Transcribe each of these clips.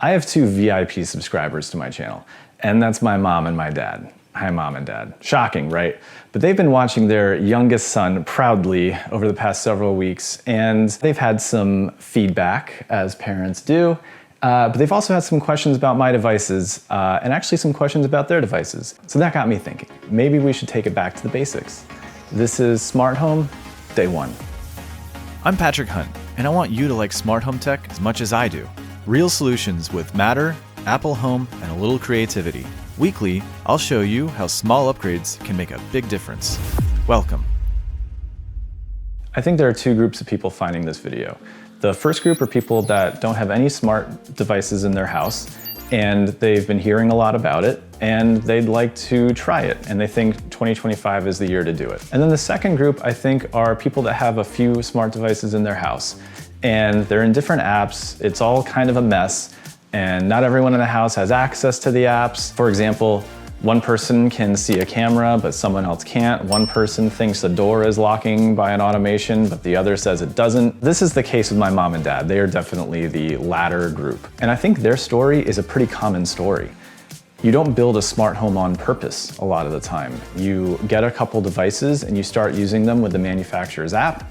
I have two VIP subscribers to my channel, and that's my mom and my dad. Hi, Mom and Dad. Shocking, right? But they've been watching their youngest son proudly over the past several weeks, and they've had some feedback, as parents do, but they've also had some questions about my devices, and actually some questions about their devices. So that got me thinking, maybe we should take it back to the basics. This is Smart Home, Day 1. I'm Patrick Hunt, and I want you to like smart home tech as much as I do. Real solutions with Matter, Apple Home, and a little creativity. Weekly, I'll show you how small upgrades can make a big difference. Welcome. I think there are two groups of people finding this video. The first group are people that don't have any smart devices in their house, and they've been hearing a lot about it, and they'd like to try it, and they think 2025 is the year to do it. And then the second group, I think, are people that have a few smart devices in their house, and they're in different apps. It's all kind of a mess, and not everyone in the house has access to the apps. For example, one person can see a camera, but someone else can't. One person thinks the door is locking by an automation, but the other says it doesn't. This is the case with my mom and dad. They are definitely the latter group. And I think their story is a pretty common story. You don't build a smart home on purpose a lot of the time. You get a couple devices and you start using them with the manufacturer's app,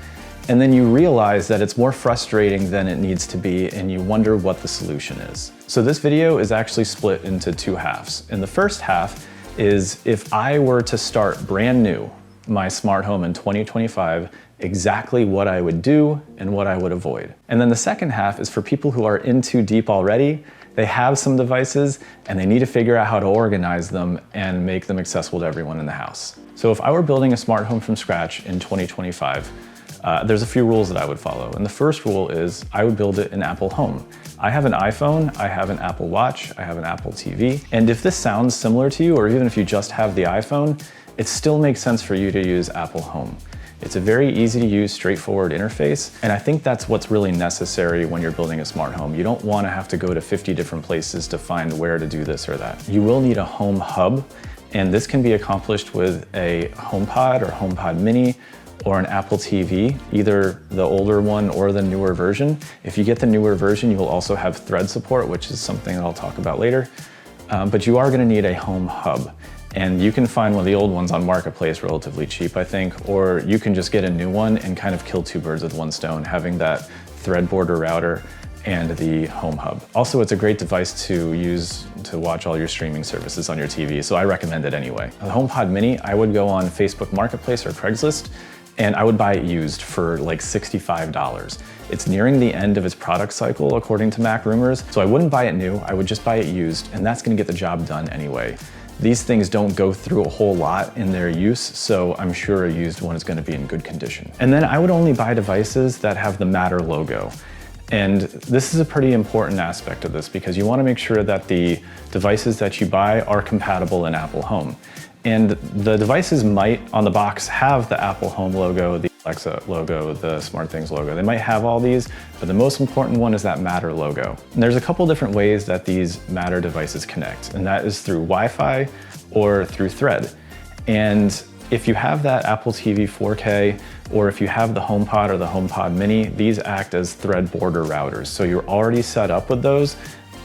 and then you realize that it's more frustrating than it needs to be, and you wonder what the solution is. So this video is actually split into two halves. And the first half is if I were to start brand new my smart home in 2025, exactly what I would do and what I would avoid. And then the second half is for people who are in too deep already. They have some devices and they need to figure out how to organize them and make them accessible to everyone in the house. So if I were building a smart home from scratch in 2025, there's a few rules that I would follow. And the first rule is I would build it in Apple Home. I have an iPhone, I have an Apple Watch, I have an Apple TV. And if this sounds similar to you, or even if you just have the iPhone, it still makes sense for you to use Apple Home. It's a very easy to use, straightforward interface. And I think that's what's really necessary when you're building a smart home. You don't want to have to go to 50 different places to find where to do this or that. You will need a home hub, and this can be accomplished with a HomePod or HomePod Mini, or an Apple TV, either the older one or the newer version. If you get the newer version, you will also have Thread support, which is something that I'll talk about later. But you are gonna need a home hub. And you can find one of the old ones on Marketplace relatively cheap, I think, or you can just get a new one and kind of kill two birds with one stone, having that Thread border router and the home hub. Also, it's a great device to use to watch all your streaming services on your TV, so I recommend it anyway. The HomePod Mini, I would go on Facebook Marketplace or Craigslist, and I would buy it used for like $65. It's nearing the end of its product cycle, according to Mac Rumors, so I wouldn't buy it new, I would just buy it used, and that's gonna get the job done anyway. These things don't go through a whole lot in their use, so I'm sure a used one is gonna be in good condition. And then I would only buy devices that have the Matter logo. And this is a pretty important aspect of this because you wanna make sure that the devices that you buy are compatible in Apple Home. And the devices might, on the box, have the Apple Home logo, the Alexa logo, the SmartThings logo. They might have all these, but the most important one is that Matter logo. And there's a couple different ways that these Matter devices connect, and that is through Wi-Fi or through Thread. And if you have that Apple TV 4K, or if you have the HomePod or the HomePod Mini, these act as Thread border routers. So you're already set up with those,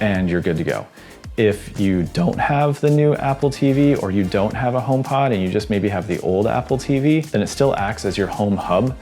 and you're good to go. If you don't have the new Apple TV or you don't have a HomePod and you just maybe have the old Apple TV, then it still acts as your home hub.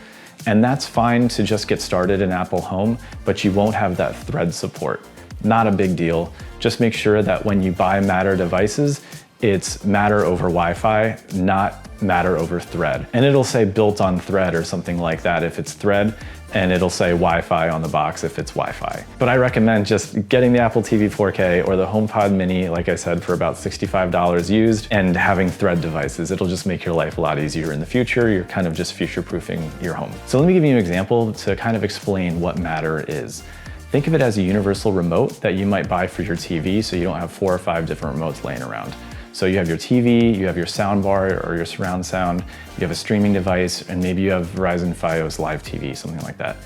And that's fine to just get started in Apple Home, but you won't have that Thread support. Not a big deal. Just make sure that when you buy Matter devices, it's Matter over Wi-Fi, not Matter over Thread. And it'll say built on Thread or something like that if it's Thread, and it'll say Wi-Fi on the box if it's Wi-Fi. But I recommend just getting the Apple TV 4K or the HomePod Mini, like I said, for about $65 used, and having Thread devices. It'll just make your life a lot easier in the future. You're kind of just future-proofing your home. So let me give you an example to kind of explain what Matter is. Think of it as a universal remote that you might buy for your TV so you don't have 4 or 5 different remotes laying around. So you have your TV, you have your soundbar or your surround sound, you have a streaming device, and maybe you have Verizon Fios Live TV, something like that.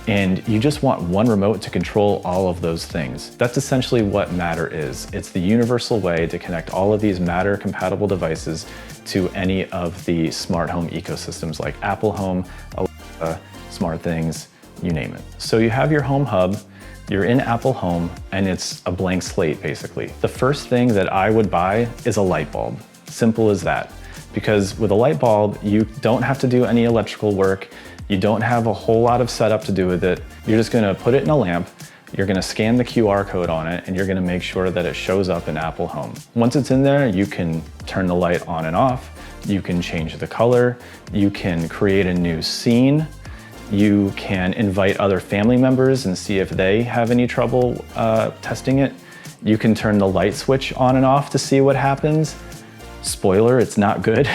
And you just want one remote to control all of those things. That's essentially what Matter is. It's the universal way to connect all of these Matter compatible devices to any of the smart home ecosystems like Apple Home, Alexa, SmartThings, you name it. So you have your home hub, You're in Apple Home and it's a blank slate basically. The first thing that I would buy is a light bulb. Simple as that. Because with a light bulb, you don't have to do any electrical work. You don't have a whole lot of setup to do with it. You're just gonna put it in a lamp, you're gonna scan the QR code on it, and you're gonna make sure that it shows up in Apple Home. Once it's in there, you can turn the light on and off, you can change the color, you can create a new scene, you can invite other family members and see if they have any trouble testing it. You can turn the light switch on and off to see what happens. Spoiler, it's not good.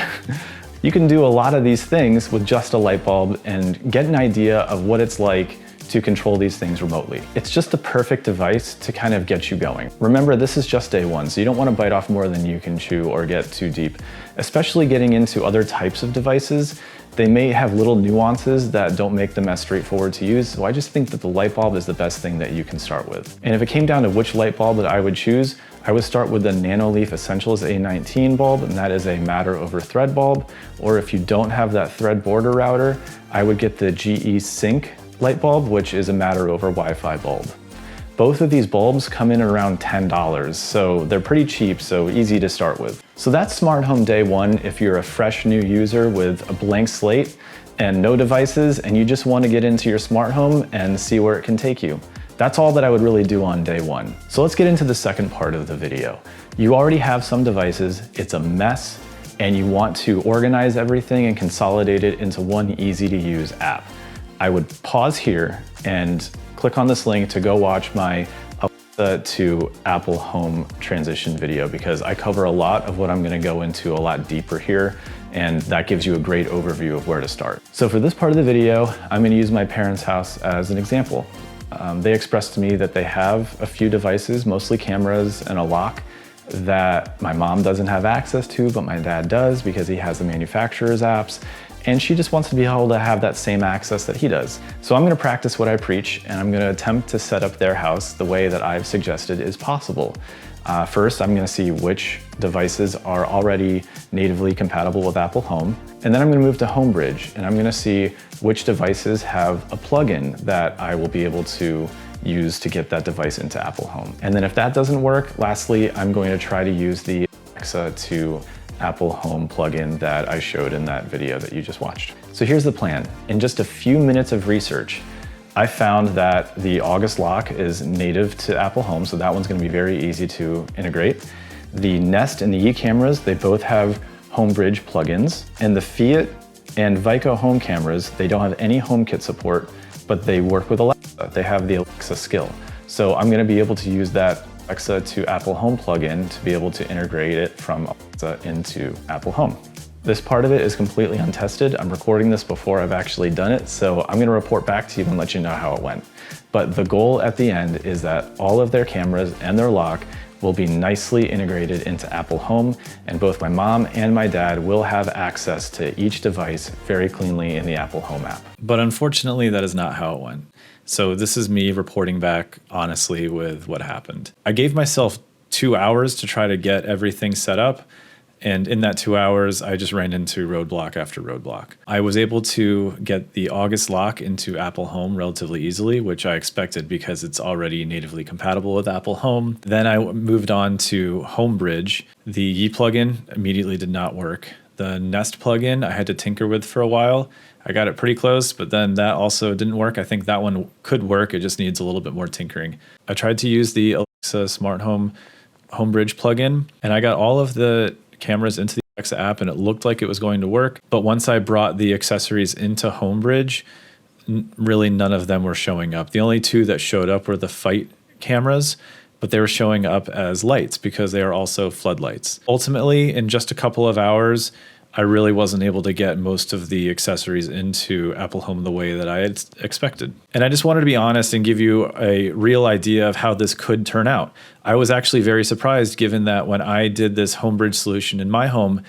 You can do a lot of these things with just a light bulb and get an idea of what it's like to control these things remotely. It's just the perfect device to kind of get you going. Remember, this is just day one, so you don't want to bite off more than you can chew or get too deep. Especially getting into other types of devices, they may have little nuances that don't make them as straightforward to use, so I just think that the light bulb is the best thing that you can start with. And if it came down to which light bulb that I would choose, I would start with the Nanoleaf Essentials A19 bulb, and that is a matter over thread bulb. Or if you don't have that thread border router, I would get the GE Sync light bulb, which is a matter over Wi-Fi bulb. Both of these bulbs come in around $10, so they're pretty cheap, so easy to start with. So that's Smart Home Day 1 if you're a fresh new user with a blank slate and no devices, and you just want to get into your smart home and see where it can take you. That's all that I would really do on day 1. So let's get into the second part of the video. You already have some devices, it's a mess, and you want to organize everything and consolidate it into one easy to use app. I would pause here and click on this link to go watch my Alexa to Apple Home transition video, because I cover a lot of what I'm gonna go into a lot deeper here, and that gives you a great overview of where to start. So for this part of the video, I'm gonna use my parents' house as an example. They expressed to me that they have a few devices, mostly cameras and a lock, that my mom doesn't have access to, but my dad does because he has the manufacturer's apps. And she just wants to be able to have that same access that he does. So I'm gonna practice what I preach, and I'm gonna attempt to set up their house the way that I've suggested is possible. First, I'm gonna see which devices are already natively compatible with Apple Home. And then I'm gonna move to Homebridge, and I'm gonna see which devices have a plugin that I will be able to use to get that device into Apple Home. And then if that doesn't work, lastly, I'm going to try to use the Alexa to Apple Home plugin that I showed in that video that you just watched. So here's the plan. In just a few minutes of research, I found that the August lock is native to Apple Home, so that one's gonna be very easy to integrate. The Nest and the E cameras, they both have Homebridge plugins, and the Fiat and Vico home cameras, they don't have any HomeKit support, but they work with Alexa. They have the Alexa skill. So I'm gonna be able to use that Alexa to Apple Home plugin to be able to integrate it from Alexa into Apple Home. This part of it is completely untested. I'm recording this before I've actually done it, so I'm gonna report back to you and let you know how it went. But the goal at the end is that all of their cameras and their lock will be nicely integrated into Apple Home, and both my mom and my dad will have access to each device very cleanly in the Apple Home app. But unfortunately, that is not how it went. So this is me reporting back honestly with what happened. I gave myself 2 hours to try to get everything set up. And in that 2 hours, I just ran into roadblock after roadblock. I was able to get the August lock into Apple Home relatively easily, which I expected because it's already natively compatible with Apple Home. Then I moved on to Homebridge. The Yi plugin immediately did not work. The Nest plugin I had to tinker with for a while. I got it pretty close, but then that also didn't work. I think that one could work. It just needs a little bit more tinkering. I tried to use the Alexa Smart Home Homebridge plugin, and I got all of the cameras into the Alexa app, and it looked like it was going to work. But once I brought the accessories into Homebridge, really none of them were showing up. The only two that showed up were the Fight cameras, but they were showing up as lights because they are also floodlights. Ultimately, in just a couple of hours, I really wasn't able to get most of the accessories into Apple Home the way that I had expected. And I just wanted to be honest and give you a real idea of how this could turn out. I was actually very surprised, given that when I did this Homebridge solution in my home,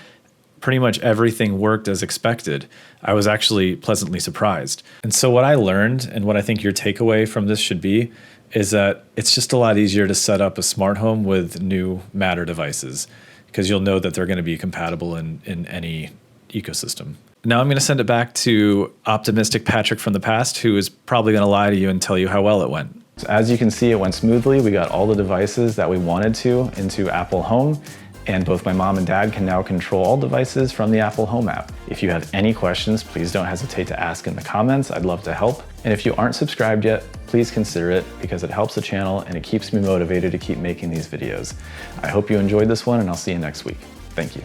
pretty much everything worked as expected. I was actually pleasantly surprised. And so what I learned, and what I think your takeaway from this should be, is that it's just a lot easier to set up a smart home with new Matter devices, because you'll know that they're going to be compatible in any ecosystem. Now I'm going to send it back to optimistic Patrick from the past, who is probably going to lie to you and tell you how well it went. So as you can see, it went smoothly. We got all the devices that we wanted to into Apple Home, and both my mom and dad can now control all devices from the Apple Home app. If you have any questions, please don't hesitate to ask in the comments. I'd love to help. And if you aren't subscribed yet, please consider it because it helps the channel and it keeps me motivated to keep making these videos. I hope you enjoyed this one, and I'll see you next week. Thank you.